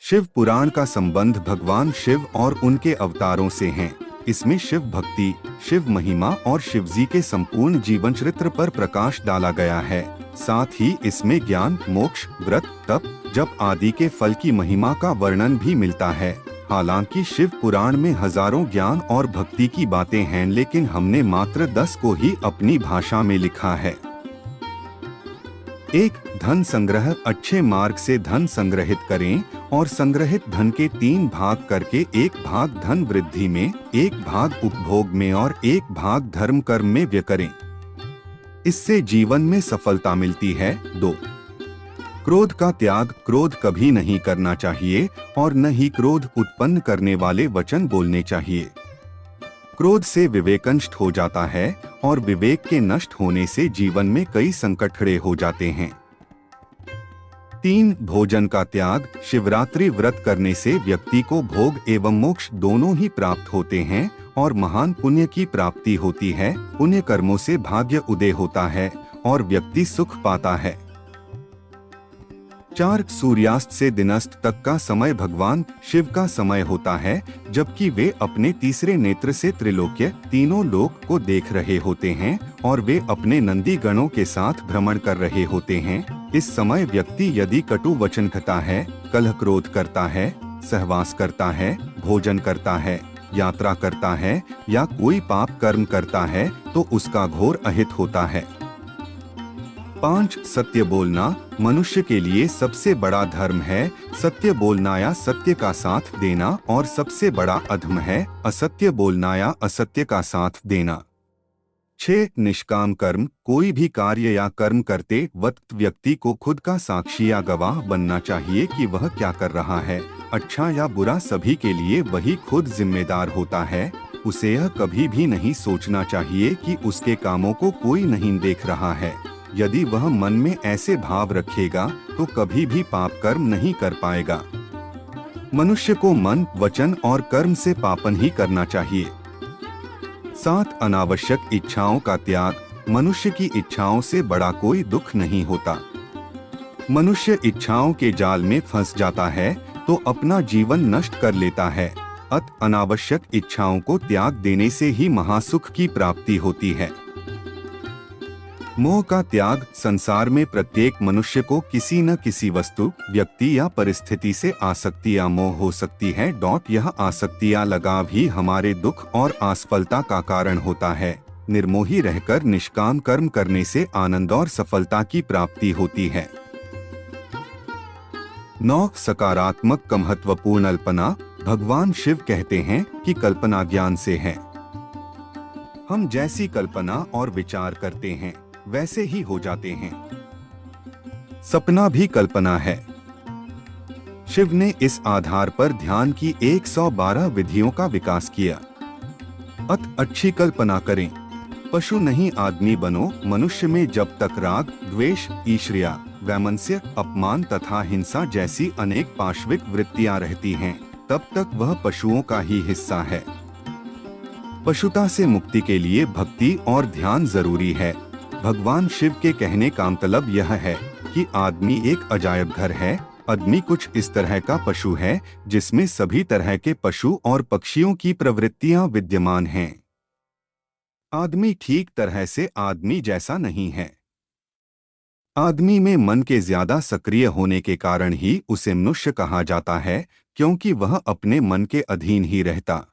शिव पुराण का संबंध भगवान शिव और उनके अवतारों से है। इसमें शिव भक्ति, शिव महिमा और शिवजी के संपूर्ण जीवन चरित्र पर प्रकाश डाला गया है। साथ ही इसमें ज्ञान, मोक्ष, व्रत, तप, जप आदि के फल की महिमा का वर्णन भी मिलता है। हालांकि शिव पुराण में हजारों ज्ञान और भक्ति की बातें हैं, लेकिन हमने मात्र 10 को ही अपनी भाषा में लिखा है। 1. धन संग्रह। अच्छे मार्ग से धन संग्रहित करें और संग्रहित धन के 3 भाग करके 1 भाग धन वृद्धि में, 1 भाग उपभोग में और 1 भाग धर्म कर्म में व्यय करें। इससे जीवन में सफलता मिलती है। 2. क्रोध का त्याग। क्रोध कभी नहीं करना चाहिए और न ही क्रोध उत्पन्न करने वाले वचन बोलने चाहिए। क्रोध से विवेक नष्ट हो जाता है और विवेक के नष्ट होने से जीवन में कई संकट खड़े हो जाते हैं। 3. भोजन का त्याग। शिवरात्रि व्रत करने से व्यक्ति को भोग एवं मोक्ष दोनों ही प्राप्त होते हैं और महान पुण्य की प्राप्ति होती है। पुण्य कर्मों से भाग्य उदय होता है और व्यक्ति सुख पाता है। 4. सूर्यास्त से दिनास्त तक का समय भगवान शिव का समय होता है, जबकि वे अपने तीसरे नेत्र से त्रिलोक्य, तीनों लोक को देख रहे होते हैं और वे अपने नंदी गणों के साथ भ्रमण कर रहे होते हैं। इस समय व्यक्ति यदि कटु वचन कहता है, कलह क्रोध करता है, सहवास करता है, भोजन करता है, यात्रा करता है या कोई पाप कर्म करता है तो उसका घोर अहित होता है। 5. सत्य बोलना। मनुष्य के लिए सबसे बड़ा धर्म है सत्य बोलना या सत्य का साथ देना, और सबसे बड़ा अधर्म है असत्य बोलना या असत्य का साथ देना। 6. निष्काम कर्म। कोई भी कार्य या कर्म करते वक्त व्यक्ति को खुद का साक्षी या गवाह बनना चाहिए कि वह क्या कर रहा है। अच्छा या बुरा सभी के लिए वही खुद जिम्मेदार होता है। उसे यह कभी भी नहीं सोचना चाहिए कि उसके कामों को कोई नहीं देख रहा है। यदि वह मन में ऐसे भाव रखेगा तो कभी भी पाप कर्म नहीं कर पाएगा। मनुष्य को मन, वचन और कर्म से पापन ही करना चाहिए। 7. अनावश्यक इच्छाओं का त्याग। मनुष्य की इच्छाओं से बड़ा कोई दुख नहीं होता। मनुष्य इच्छाओं के जाल में फंस जाता है तो अपना जीवन नष्ट कर लेता है। अनावश्यक इच्छाओं को त्याग देने से ही महासुख की प्राप्ति होती है। मोह का त्याग। संसार में प्रत्येक मनुष्य को किसी न किसी वस्तु, व्यक्ति या परिस्थिति से आसक्ति या मोह हो सकती है। यह आसक्ति या लगाव ही हमारे दुख और असफलता का कारण होता है। निर्मोही रहकर निष्काम कर्म करने से आनंद और सफलता की प्राप्ति होती है। 9. सकारात्मक का महत्वपूर्ण कल्पना। भगवान शिव कहते हैं कि कल्पना ज्ञान से है। हम जैसी कल्पना और विचार करते हैं वैसे ही हो जाते हैं। सपना भी कल्पना है। शिव ने इस आधार पर ध्यान की 112 विधियों का विकास किया। अच्छी कल्पना करें। पशु नहीं आदमी बनो। मनुष्य में जब तक राग, द्वेष, ईर्ष्या, वैमनस्य, अपमान तथा हिंसा जैसी अनेक पाशविक वृत्तियां रहती हैं, तब तक वह पशुओं का ही हिस्सा है। पशुता से मुक्ति के लिए भक्ति और ध्यान जरूरी है। भगवान शिव के कहने का मतलब यह है कि आदमी एक अजायब घर है। आदमी कुछ इस तरह का पशु है जिसमें सभी तरह के पशु और पक्षियों की प्रवृत्तियां विद्यमान हैं। आदमी ठीक तरह से आदमी जैसा नहीं है। आदमी में मन के ज्यादा सक्रिय होने के कारण ही उसे मनुष्य कहा जाता है, क्योंकि वह अपने मन के अधीन ही रहता